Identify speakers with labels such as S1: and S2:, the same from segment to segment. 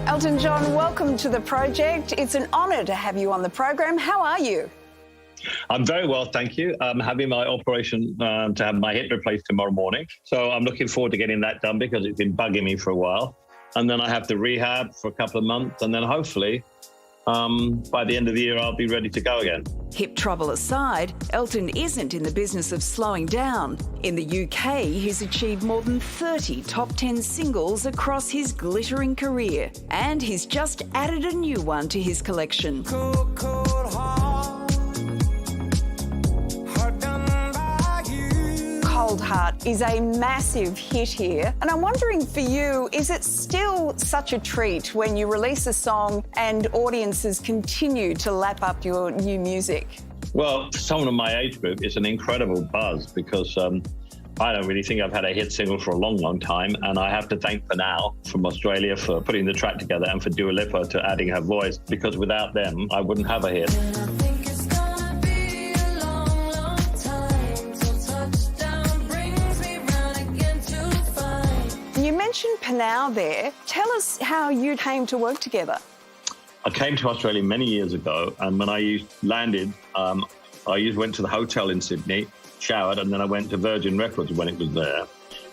S1: Elton John, welcome to the project. It's an honour to have you on the program. How are you?
S2: I'm very well, thank you. I'm having my operation to have my hip replaced tomorrow morning. So I'm looking forward to getting that done because it's been bugging me for a while. And then I have to rehab for a couple of months. And then hopefully by the end of the year, I'll be ready to go again.
S1: Hip trouble aside, Elton isn't in the business of slowing down. In the UK, he's achieved more than 30 top 10 singles across his glittering career. And he's just added a new one to his collection.
S3: Cold, cold heart, heart done by you.
S1: Cold Heart is a massive hit here. And I'm wondering for you, is it still such a treat when you release a song and audiences continue to lap up your new music?
S2: Well, for someone of my age group, it's an incredible buzz because I don't really think I've had a hit single for a long, long time. And I have to thank Now from Australia for putting the track together and for Dua Lipa to adding her voice, because without them, I wouldn't have a hit.
S1: You mentioned Panau there. Tell us how you came to work together.
S2: I came to Australia many years ago, and when I landed, I went to the hotel in Sydney, showered, and then I went to Virgin Records when it was there.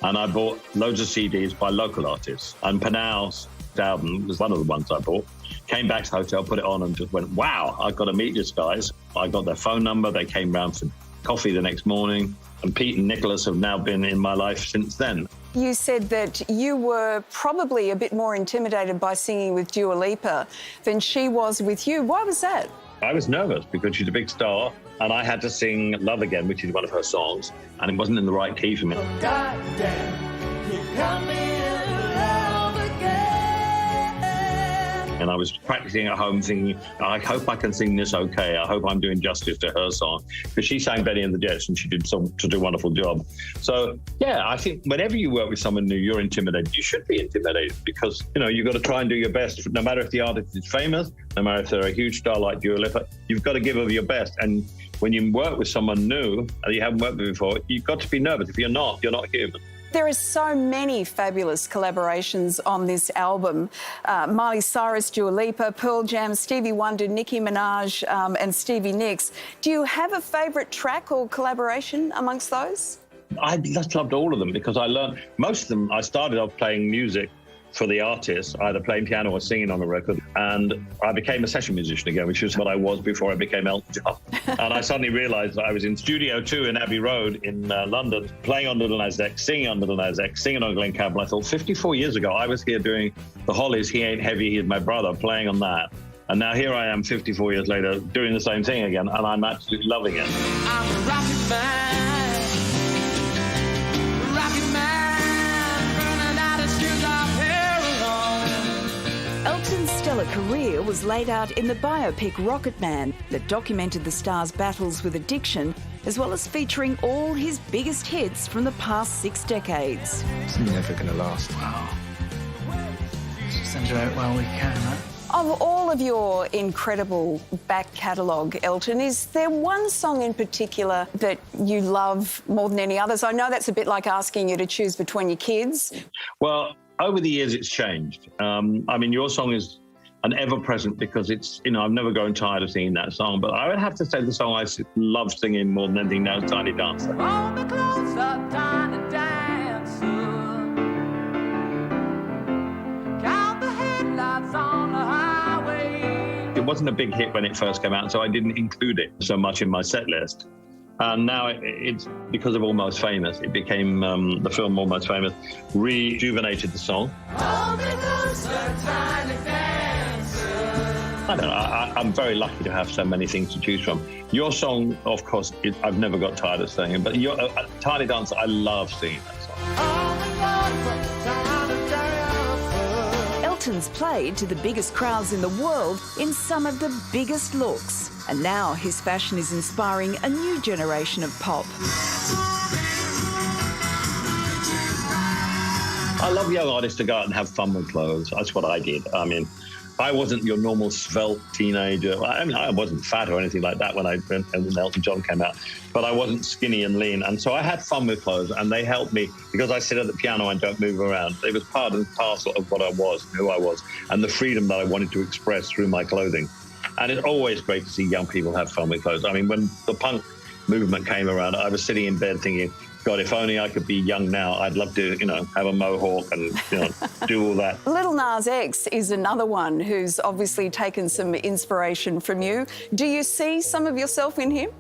S2: And I bought loads of CDs by local artists. And Panau's album was one of the ones I bought. Came back to the hotel, put it on, and just went, wow, I've got to meet these guys. I got their phone number. They came round for coffee the next morning. And Pete and Nicholas have now been in my life since then.
S1: You said that you were probably a bit more intimidated by singing with Dua Lipa than she was with you. Why was that?
S2: I was nervous because she's a big star, and I had to sing Love Again, which is one of her songs, and it wasn't in the right key for me.
S3: Oh, goddamn, you got me in love again.
S2: And I was practicing at home thinking, I hope I can sing this okay. I hope I'm doing justice to her song. Because she sang Benny and the Jets and she did such a wonderful job. So, yeah, I think whenever you work with someone new, you're intimidated. You should be intimidated because, you know, you've got to try and do your best. No matter if the artist is famous, no matter if they're a huge star like Dua Lipa, you've got to give her your best. And when you work with someone new and you haven't worked with before, you've got to be nervous. If you're not human.
S1: There are so many fabulous collaborations on this album. Miley Cyrus, Dua Lipa, Pearl Jam, Stevie Wonder, Nicki Minaj and Stevie Nicks. Do you have a favourite track or collaboration amongst those?
S2: I just loved all of them because I learned, most of them, I started off playing music for the artist, either playing piano or singing on a record. And I became a session musician again, which is what I was before I became Elton John. And I suddenly realised that I was in Studio 2 in Abbey Road in London, playing on Little Nas X, singing on Little Nas X, singing on Glen Campbell. I thought 54 years ago, I was here doing the Hollies, He Ain't Heavy, He's My Brother, playing on that. And now here I am 54 years later doing the same thing again, and I'm absolutely loving it.
S3: I'm a rocket man. Rocket man, running out of shoes off here alone.
S1: Elton's stellar career was laid out in the biopic Rocket Man that documented the star's battles with addiction, as well as featuring all his biggest hits from the past 6 decades.
S4: It's never going to last. Wow. Just enjoy it while we can, right?
S1: Of all of your incredible back catalogue, Elton, is there one song in particular that you love more than any others? I know that's a bit like asking you to choose between your kids.
S2: Well, over the years, it's changed. I mean, your song is an ever-present because it's, you know, I've never grown tired of singing that song. But I would have to say the song I love singing more than anything now is Tiny Dancer.
S3: Hold me closer, tiny dancer. Count the headlights on the highway.
S2: It wasn't a big hit when it first came out, so I didn't include it so much in my set list. And now it's because of Almost Famous. It became the film Almost Famous, rejuvenated the song.
S3: Hold me closer, tiny dancer.
S2: I don't know, I'm very lucky to have so many things to choose from. Your song, of course, I've never got tired of singing, but your Tiny Dancer, I love singing that song.
S3: Hold me closer, tiny dancer.
S1: Elton's played to the biggest crowds in the world in some of the biggest looks. And now his fashion is inspiring a new generation of pop.
S2: I love young artists to go out and have fun with clothes. That's what I did. I mean, I wasn't your normal svelte teenager. I mean, I wasn't fat or anything like that when Elton John came out, but I wasn't skinny and lean. And so I had fun with clothes, and they helped me because I sit at the piano and don't move around. It was part and parcel of what I was, who I was, and the freedom that I wanted to express through my clothing. And it's always great to see young people have fun with clothes. I mean, when the punk movement came around, I was sitting in bed thinking, God, if only I could be young now. I'd love to, have a mohawk and, do all that.
S1: Lil Nas X is another one who's obviously taken some inspiration from you. Do you see some of yourself in him?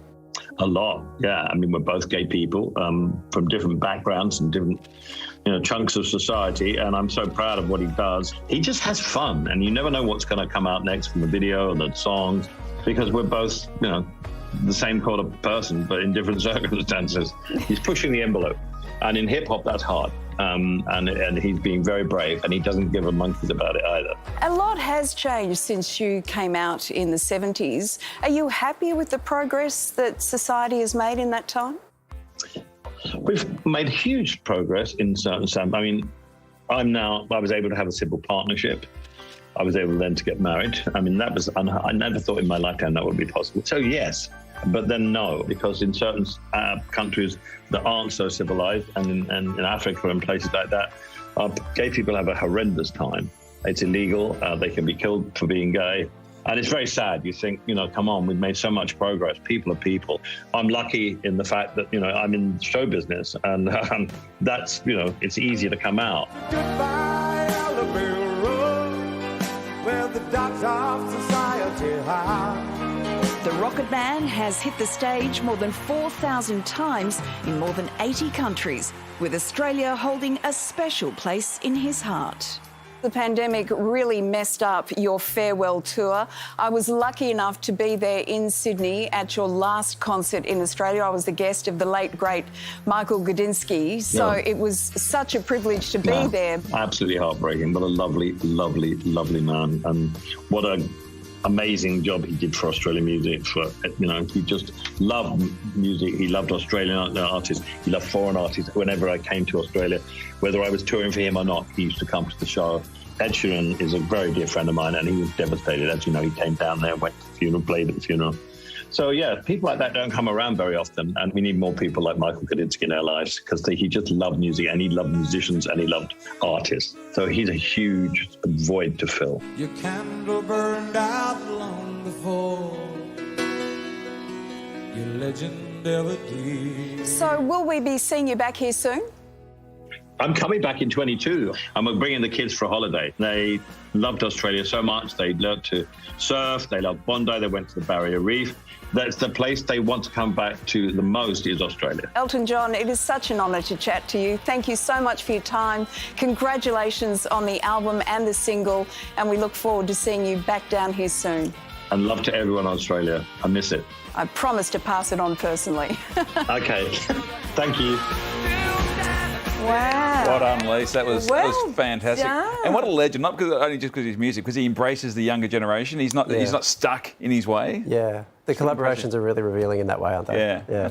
S2: A lot, yeah. I mean, we're both gay people from different backgrounds and different, chunks of society, and I'm so proud of what he does. He just has fun, and you never know what's going to come out next from the video or the songs, because we're both, the same kind of person, but in different circumstances. He's pushing the envelope, and in hip hop, that's hard. And he's being very brave, and he doesn't give a monkey's about it either.
S1: A lot has changed since you came out in the 70s. Are you happy with the progress that society has made in that time?
S2: We've made huge progress in certain sense. I mean, I was able to have a civil partnership. I was able then to get married. I mean, I never thought in my lifetime that would be possible. So yes, but then no, because in certain countries that aren't so civilized, and in Africa and places like that, gay people have a horrendous time. It's illegal. They can be killed for being gay. And it's very sad. You think, come on, we've made so much progress. People are people. I'm lucky in the fact that, I'm in show business, and that's, it's easier to come out.
S3: Goodbye, Alabama Road, where the dogs of society hide.
S5: The Rocket Man has hit the stage more than 4,000 times in more than 80 countries, with Australia holding a special place in his heart.
S1: The pandemic really messed up your farewell tour. I was lucky enough to be there in Sydney at your last concert in Australia. I was the guest of the late, great Michael Gudinski. So It was such a privilege to be there.
S2: Absolutely heartbreaking. What a lovely, lovely, lovely man. And what an amazing job he did for Australian music. He just loved music. He loved Australian artists. He loved foreign artists. Whenever I came to Australia, whether I was touring for him or not, he used to come to the show. Ed Sheeran is a very dear friend of mine, and he was devastated. As you know, he came down there, went to the funeral, played at the funeral. So, yeah, people like that don't come around very often, and we need more people like Michael Gudinski in our lives, because he just loved music, and he loved musicians, and he loved artists. So he's a huge void to fill.
S3: Your candle burned out long before your legend ever did.
S1: So will we be seeing you back here soon?
S2: I'm coming back in 22. I'm bringing the kids for a holiday. They loved Australia so much. They learned to surf. They loved Bondi. They went to the Barrier Reef. That's the place they want to come back to the most, is Australia.
S1: Elton John, it is such an honour to chat to you. Thank you so much for your time. Congratulations on the album and the single, and we look forward to seeing you back down here soon.
S2: And love to everyone in Australia. I miss it.
S1: I promise to pass it on personally.
S2: Okay. Thank you.
S1: Wow.
S6: Well done, Lise. That was fantastic.
S1: done.
S6: And what a legend! Not only just because of his music, because he embraces the younger generation. He's not stuck in his way.
S7: Yeah, the collaborations are really revealing in that way, aren't they?
S6: Yeah.